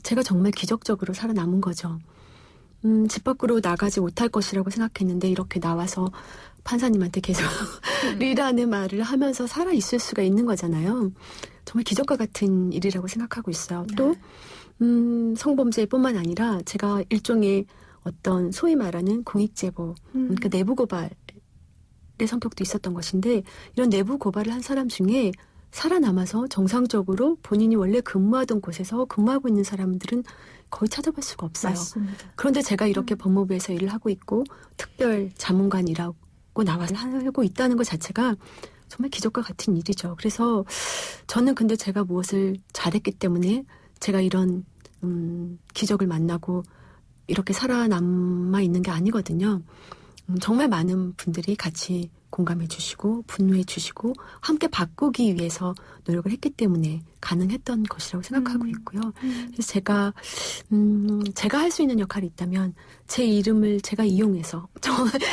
제가 정말 기적적으로 살아남은 거죠. 집 밖으로 나가지 못할 것이라고 생각했는데 이렇게 나와서 판사님한테 계속 리라는 말을 하면서 살아있을 수가 있는 거잖아요. 정말 기적과 같은 일이라고 생각하고 있어요. 또 성범죄뿐만 아니라 제가 일종의 어떤 소위 말하는 공익제보, 그러니까 내부 고발의 성격도 있었던 것인데 이런 내부 고발을 한 사람 중에 살아남아서 정상적으로 본인이 원래 근무하던 곳에서 근무하고 있는 사람들은 거의 찾아볼 수가 없어요. 맞습니다. 그런데 제가 이렇게 법무부에서 일을 하고 있고 특별 자문관이라고 나와서 하고 있다는 것 자체가 정말 기적과 같은 일이죠. 그래서 저는 근데 제가 무엇을 잘했기 때문에 제가 이런 기적을 만나고 이렇게 살아남아 있는 게 아니거든요. 정말 많은 분들이 같이 공감해 주시고 분노해 주시고 함께 바꾸기 위해서 노력을 했기 때문에 가능했던 것이라고 생각하고 있고요. 그래서 제가 할 수 있는 역할이 있다면 제 이름을 제가 이용해서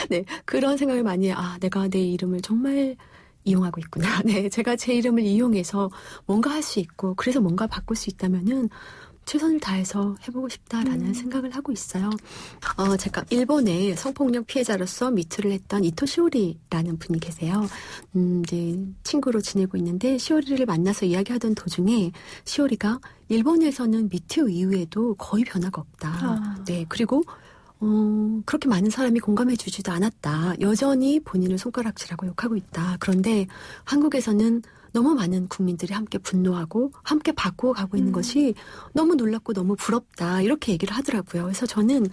네, 그런 생각을 많이 해요. 아, 내가 내 이름을 정말 이용하고 있구나. 네, 제가 제 이름을 이용해서 뭔가 할 수 있고 그래서 뭔가 바꿀 수 있다면은 최선을 다해서 해보고 싶다라는 생각을 하고 있어요. 제가 일본의 성폭력 피해자로서 미투를 했던 이토 시오리라는 분이 계세요. 이제 친구로 지내고 있는데 시오리를 만나서 이야기하던 도중에 시오리가 일본에서는 미투 이후에도 거의 변화가 없다. 네, 그리고 그렇게 많은 사람이 공감해 주지도 않았다. 여전히 본인을 손가락질하고 욕하고 있다. 그런데 한국에서는 너무 많은 국민들이 함께 분노하고 함께 바꾸어 가고 있는 것이 너무 놀랍고 너무 부럽다. 이렇게 얘기를 하더라고요. 그래서 저는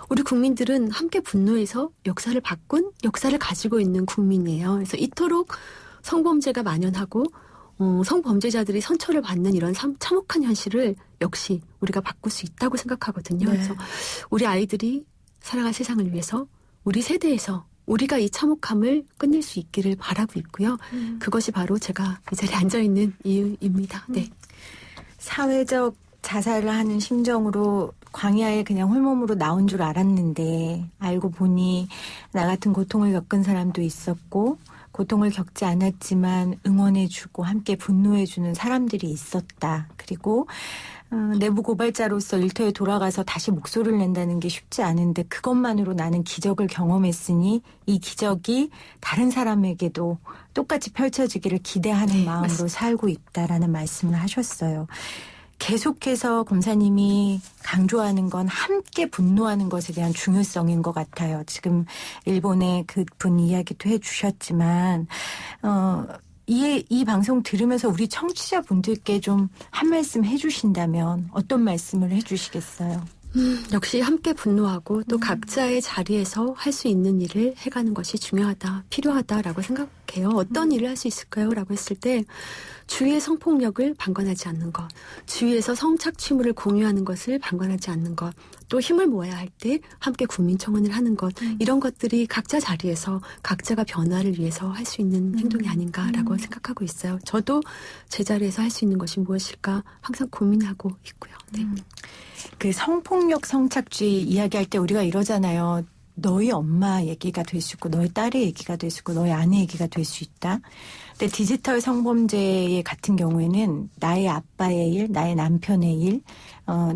우리 국민들은 함께 분노해서 역사를 바꾼 역사를 가지고 있는 국민이에요. 그래서 이토록 성범죄가 만연하고 성범죄자들이 선처를 받는 이런 참혹한 현실을 역시 우리가 바꿀 수 있다고 생각하거든요. 네. 그래서 우리 아이들이 살아갈 세상을 위해서 우리 세대에서 우리가 이 참혹함을 끝낼 수 있기를 바라고 있고요. 그것이 바로 제가 이 자리에 앉아있는 이유입니다. 네. 사회적 자살을 하는 심정으로 광야에 그냥 홀몸으로 나온 줄 알았는데 알고 보니 나 같은 고통을 겪은 사람도 있었고 고통을 겪지 않았지만 응원해주고 함께 분노해주는 사람들이 있었다. 그리고 내부 고발자로서 일터에 돌아가서 다시 목소리를 낸다는 게 쉽지 않은데 그것만으로 나는 기적을 경험했으니 이 기적이 다른 사람에게도 똑같이 펼쳐지기를 기대하는 네, 마음으로 맞습니다. 살고 있다라는 말씀을 하셨어요. 계속해서 검사님이 강조하는 건 함께 분노하는 것에 대한 중요성인 것 같아요. 지금 일본의 그분 이야기도 해주셨지만 이 방송 들으면서 우리 청취자분들께 좀 한 말씀 해주신다면 어떤 말씀을 해주시겠어요? 역시 함께 분노하고 또 각자의 자리에서 할 수 있는 일을 해가는 것이 중요하다, 필요하다라고 생각해요. 어떤 일을 할 수 있을까요? 라고 했을 때 주위의 성폭력을 방관하지 않는 것, 주위에서 성착취물을 공유하는 것을 방관하지 않는 것, 또 힘을 모아야 할 때 함께 국민청원을 하는 것, 이런 것들이 각자 자리에서 각자가 변화를 위해서 할 수 있는 행동이 아닌가라고 생각하고 있어요. 저도 제 자리에서 할 수 있는 것이 무엇일까 항상 고민하고 있고요. 네. 그 성폭력, 성착취 이야기할 때 우리가 이러잖아요. 너희 엄마 얘기가 될 수 있고 너희 딸의 얘기가 될 수 있고 너희 아내 얘기가 될 수 있다. 근데 디지털 성범죄 같은 경우에는 나의 아빠의 일, 나의 남편의 일,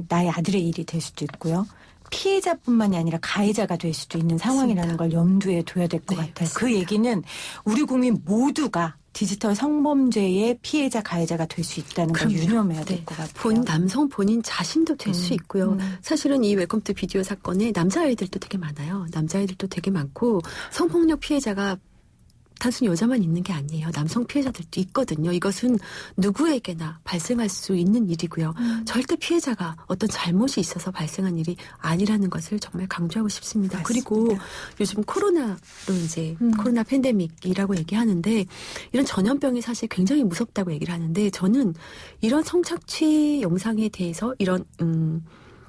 나의 아들의 일이 될 수도 있고요. 피해자뿐만이 아니라 가해자가 될 수도 있는 상황이라는 걸 염두에 둬야 될 것 같아요. 맞습니다. 그 얘기는 우리 국민 모두가 디지털 성범죄의 피해자, 가해자가 될 수 있다는 걸 그럼요. 유념해야 될 것 같아요. 남성 본인 자신도 될 수 있고요. 사실은 이 웰컴 투 비디오 사건에 남자아이들도 되게 많아요. 남자아이들도 되게 많고 성폭력 피해자가 단순히 여자만 있는 게 아니에요. 남성 피해자들도 있거든요. 이것은 누구에게나 발생할 수 있는 일이고요. 절대 피해자가 어떤 잘못이 있어서 발생한 일이 아니라는 것을 정말 강조하고 싶습니다. 맞습니다. 그리고 요즘 코로나로 이제 코로나 팬데믹이라고 얘기하는데 이런 전염병이 사실 굉장히 무섭다고 얘기를 하는데 저는 이런 성착취 영상에 대해서 이런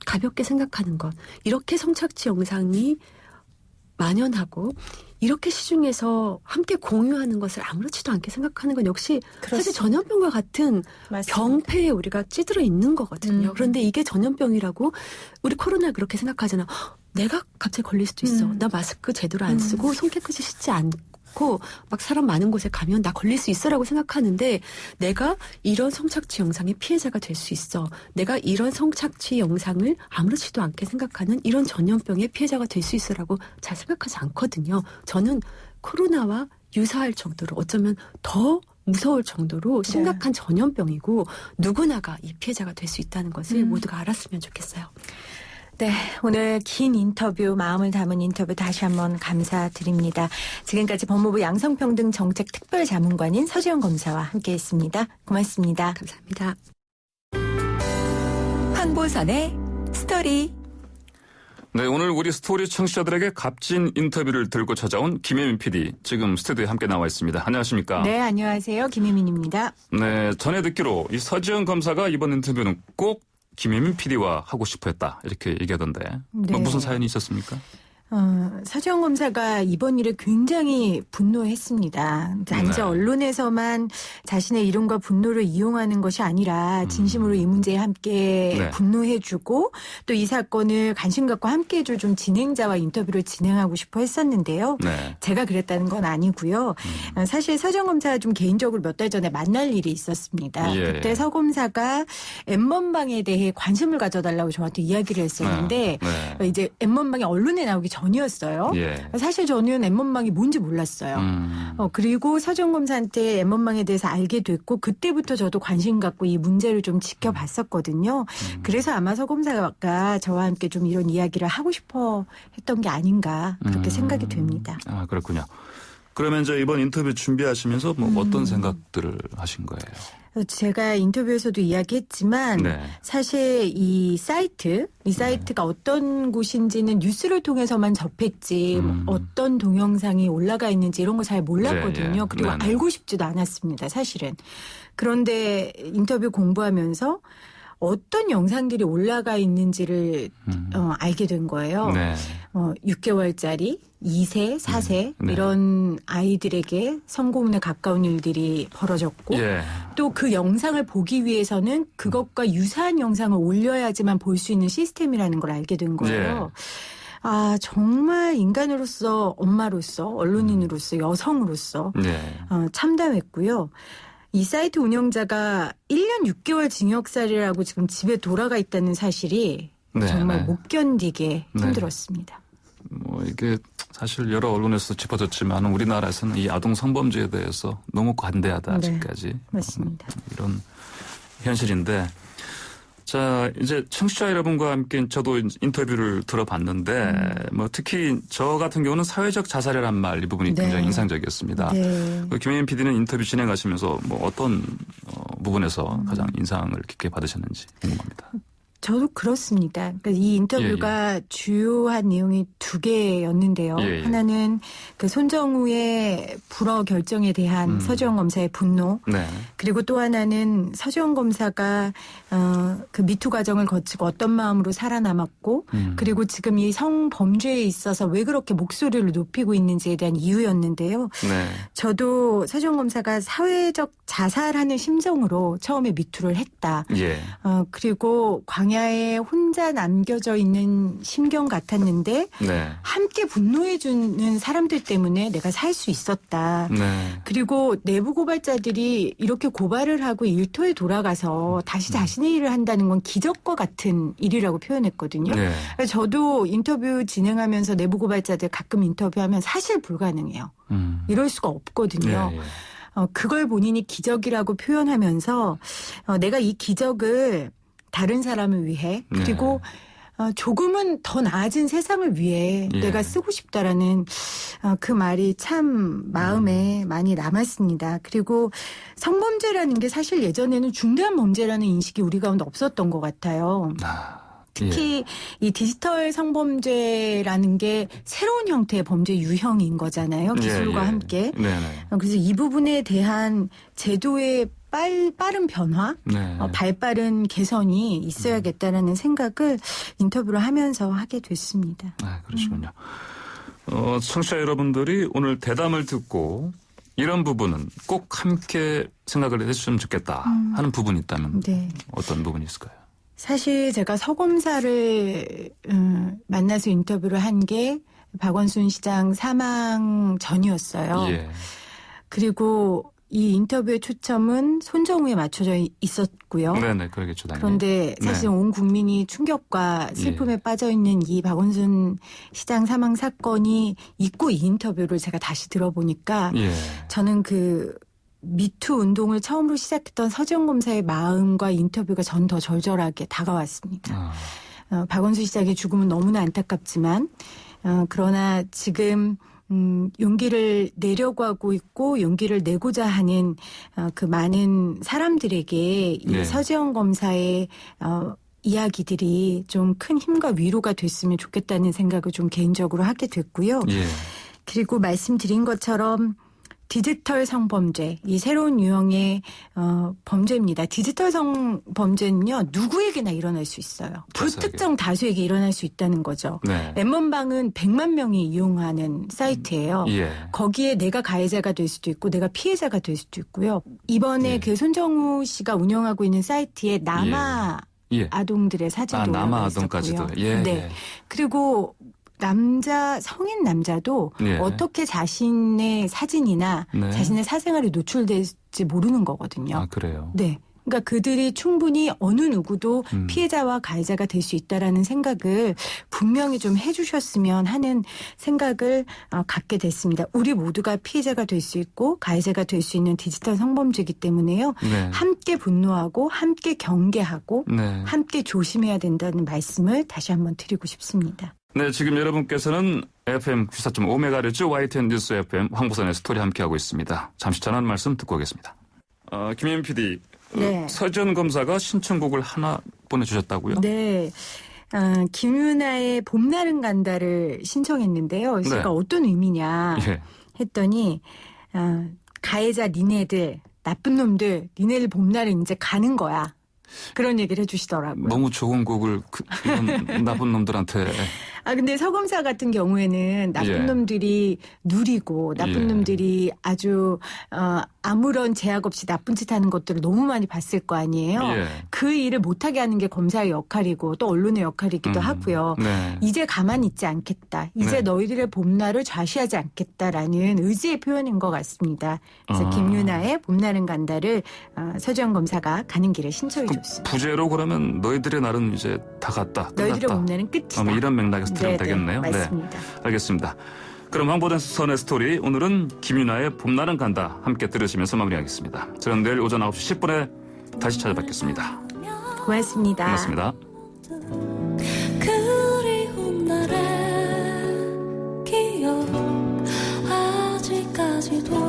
가볍게 생각하는 것, 이렇게 성착취 영상이 만연하고 이렇게 시중에서 함께 공유하는 것을 아무렇지도 않게 생각하는 건 역시 사실 전염병과 같은 맞습니다. 병폐에 우리가 찌들어 있는 거거든요. 그런데 이게 전염병이라고 우리 코로나 그렇게 생각하잖아. 내가 갑자기 걸릴 수도 있어. 나 마스크 제대로 안 쓰고 손 깨끗이 씻지 않고 막 사람 많은 곳에 가면 나 걸릴 수 있어라고 생각하는데 내가 이런 성착취 영상의 피해자가 될 수 있어. 내가 이런 성착취 영상을 아무렇지도 않게 생각하는 이런 전염병의 피해자가 될 수 있어라고 잘 생각하지 않거든요. 저는 코로나와 유사할 정도로 어쩌면 더 무서울 정도로 심각한 전염병이고 누구나가 이 피해자가 될 수 있다는 것을 모두가 알았으면 좋겠어요. 네, 오늘 긴 인터뷰, 마음을 담은 인터뷰 다시 한번 감사드립니다. 지금까지 법무부 양성평등정책특별자문관인 서지영 검사와 함께했습니다. 고맙습니다. 감사합니다. 황보선의 스토리. 네, 오늘 우리 스토리 청취자들에게 값진 인터뷰를 들고 찾아온 김혜민 PD 지금 스튜디오에 함께 나와 있습니다. 안녕하십니까? 네, 안녕하세요. 김혜민입니다. 네, 전에 듣기로 이 서지영 검사가 이번 인터뷰는 꼭 김혜민 PD와 하고 싶어 했다 이렇게 얘기하던데 네. 무슨 사연이 있었습니까? 서지영 검사가 이번 일에 굉장히 분노했습니다. 단지 네. 언론에서만 자신의 이름과 분노를 이용하는 것이 아니라 진심으로 이 문제에 함께 네. 분노해주고 또 이 사건을 관심 갖고 함께해줄 좀 진행자와 인터뷰를 진행하고 싶어 했었는데요. 네. 제가 그랬다는 건 아니고요. 사실 서지영 검사 좀 개인적으로 몇 달 전에 만날 일이 있었습니다. 예. 그때 서 검사가 엠번방에 대해 관심을 가져달라고 저한테 이야기를 했었는데 네. 이제 엠번방이 언론에 나오기 전이었어요. 예. 사실 저는 엠번방이 뭔지 몰랐어요. 그리고 서지영 검사한테 엠번방에 대해서 알게 됐고 그때부터 저도 관심 갖고 이 문제를 좀 지켜봤었거든요. 그래서 아마 서 검사가 저와 함께 좀 이런 이야기를 하고 싶어 했던 게 아닌가 그렇게 생각이 됩니다. 아, 그렇군요. 그러면 이제 이번 인터뷰 준비하시면서 뭐 어떤 생각들을 하신 거예요? 제가 인터뷰에서도 이야기했지만 네. 사실 이 사이트가 어떤 곳인지는 뉴스를 통해서만 접했지 어떤 동영상이 올라가 있는지 이런 거 잘 몰랐거든요. 네, 예. 그리고 네네. 알고 싶지도 않았습니다. 사실은. 그런데 인터뷰 공부하면서 어떤 영상들이 올라가 있는지를 알게 된 거예요. 네. 6개월짜리 2세, 4세 네. 이런 아이들에게 성고문에 가까운 일들이 벌어졌고 예. 또 그 영상을 보기 위해서는 그것과 유사한 영상을 올려야지만 볼 수 있는 시스템이라는 걸 알게 된 거예요. 아, 정말 인간으로서, 엄마로서, 언론인으로서, 여성으로서 네. 참담했고요. 이 사이트 운영자가 1년 6개월 징역살이라고 지금 집에 돌아가 있다는 사실이 네, 정말 네. 못 견디게 네. 힘들었습니다. 뭐 이게 사실 여러 언론에서 짚어졌지만 우리나라에서는 이 아동 성범죄에 대해서 너무 관대하다 네, 아직까지. 맞습니다. 이런 현실인데 자 이제 청취자 여러분과 함께 저도 인터뷰를 들어봤는데 뭐 특히 저 같은 경우는 사회적 자살이란 말 이 부분이 네. 굉장히 인상적이었습니다. 네. 김혜민 PD는 인터뷰 진행하시면서 뭐 어떤 부분에서 가장 인상을 깊게 받으셨는지 궁금합니다. 저도 그렇습니다. 그러니까 이 인터뷰가 주요한 내용이 두 개였는데요. 하나는 그 손정우의 불허 결정에 대한 서지원 검사의 분노. 네. 그리고 또 하나는 서지원 검사가 그 미투 과정을 거치고 어떤 마음으로 살아남았고 그리고 지금 이 성범죄에 있어서 왜 그렇게 목소리를 높이고 있는지에 대한 이유였는데요. 네. 저도 서지원 검사가 사회적 자살하는 심정으로 처음에 미투를 했다. 예. 그리고 광야에 혼자 남겨져 있는 심경 같았는데 네. 함께 분노해주는 사람들 때문에 내가 살 수 있었다. 네. 그리고 내부 고발자들이 이렇게 고발을 하고 일터에 돌아가서 다시 자신의 일을 한다는 건 기적과 같은 일이라고 표현했거든요. 네. 저도 인터뷰 진행하면서 내부 고발자들 가끔 인터뷰하면 사실 불가능해요. 이럴 수가 없거든요. 예, 예. 그걸 본인이 기적이라고 표현하면서 내가 이 기적을 다른 사람을 위해 그리고 조금은 더 나아진 세상을 위해 내가 쓰고 싶다라는 그 말이 참 마음에 많이 남았습니다. 그리고 성범죄라는 게 사실 예전에는 중대한 범죄라는 인식이 우리 가운데 없었던 것 같아요. 특히 이 디지털 성범죄라는 게 새로운 형태의 범죄 유형인 거잖아요. 기술과 함께. 네네. 그래서 이 부분에 대한 제도의 빠른 변화, 네. 발빠른 개선이 있어야겠다라는 생각을 인터뷰를 하면서 하게 됐습니다. 아, 그러시군요. 청취자 여러분들이 오늘 대담을 듣고 이런 부분은 꼭 함께 생각을 해주시면 좋겠다 하는 부분이 있다면 네. 어떤 부분이 있을까요? 사실 제가 서 검사를 만나서 인터뷰를 한 게 박원순 시장 사망 전이었어요. 예. 그리고 이 인터뷰의 초점은 손정우에 맞춰져 있었고요. 네네, 그러겠죠, 당연히. 그런데 사실 온 국민이 충격과 슬픔에 빠져 있는 이 박원순 시장 사망 사건이 있고 이 인터뷰를 제가 다시 들어보니까 저는 그 미투 운동을 처음으로 시작했던 서지원 검사의 마음과 인터뷰가 전 더 절절하게 다가왔습니다. 박원순 시장의 죽음은 너무나 안타깝지만 그러나 지금 용기를 내려고 하고 있고 용기를 내고자 하는 그 많은 사람들에게 이 서지원 검사의 이야기들이 좀 큰 힘과 위로가 됐으면 좋겠다는 생각을 좀 개인적으로 하게 됐고요. 그리고 말씀드린 것처럼 디지털 성범죄, 이 새로운 유형의 범죄입니다. 디지털 성범죄는요. 누구에게나 일어날 수 있어요. 불특정 다수에게 일어날 수 있다는 거죠. 엠번방은 100만 명이 이용하는 사이트예요. 거기에 내가 가해자가 될 수도 있고 내가 피해자가 될 수도 있고요. 이번에 그 손정우 씨가 운영하고 있는 사이트에 남아 아동들의 사진도 올라가 있었고요. 네. 그리고 성인 남자도 어떻게 자신의 사진이나 자신의 사생활이 노출될지 모르는 거거든요. 아, 그래요? 네. 그러니까 그들이 충분히 어느 누구도 피해자와 가해자가 될 수 있다라는 생각을 분명히 좀 해주셨으면 하는 생각을 갖게 됐습니다. 우리 모두가 피해자가 될 수 있고 가해자가 될 수 있는 디지털 성범죄이기 때문에요. 함께 분노하고 함께 경계하고 함께 조심해야 된다는 말씀을 다시 한번 드리고 싶습니다. 네, 지금 여러분께서는 FM 94.5MHz YTN 뉴스 FM 황보선의 스토리 함께하고 있습니다. 잠시 전한 말씀 듣고 오겠습니다. 김혜민 PD, 서지원 검사가 신청곡을 하나 보내주셨다고요? 네. 김유나의 봄날은 간다를 신청했는데요. 제가 어떤 의미냐 했더니 가해자 니네들, 나쁜 놈들, 니네들 봄날은 이제 가는 거야. 그런 얘기를 해주시더라고요. 너무 좋은 곡을 이런 나쁜 놈들한테. 근데 서검사 같은 경우에는 나쁜 놈들이 누리고 나쁜 놈들이 아주 아무런 제약 없이 나쁜 짓 하는 것들을 너무 많이 봤을 거 아니에요. 그 일을 못하게 하는 게 검사의 역할이고 또 언론의 역할이기도 하고요. 이제 가만히 있지 않겠다. 이제 너희들의 봄날을 좌시하지 않겠다라는 의지의 표현인 것 같습니다. 그래서 김유나의 봄날은 간다를 서지원 검사가 가는 길에 신청해 줬습니다. 부제로 그러면 너희들의 날은 이제 다 갔다. 너희들의 봄날은 끝이다. 이런 맥락에서 들으면 되겠네요. 맞습니다. 네, 알겠습니다. 그럼 황보선의 스토리 오늘은 김유나의 봄날은 간다 함께 들으시면서 마무리하겠습니다. 저는 내일 오전 9시 10분에 다시 찾아뵙겠습니다. 고맙습니다. 고맙습니다. 그리운 날의 기억 아직까지도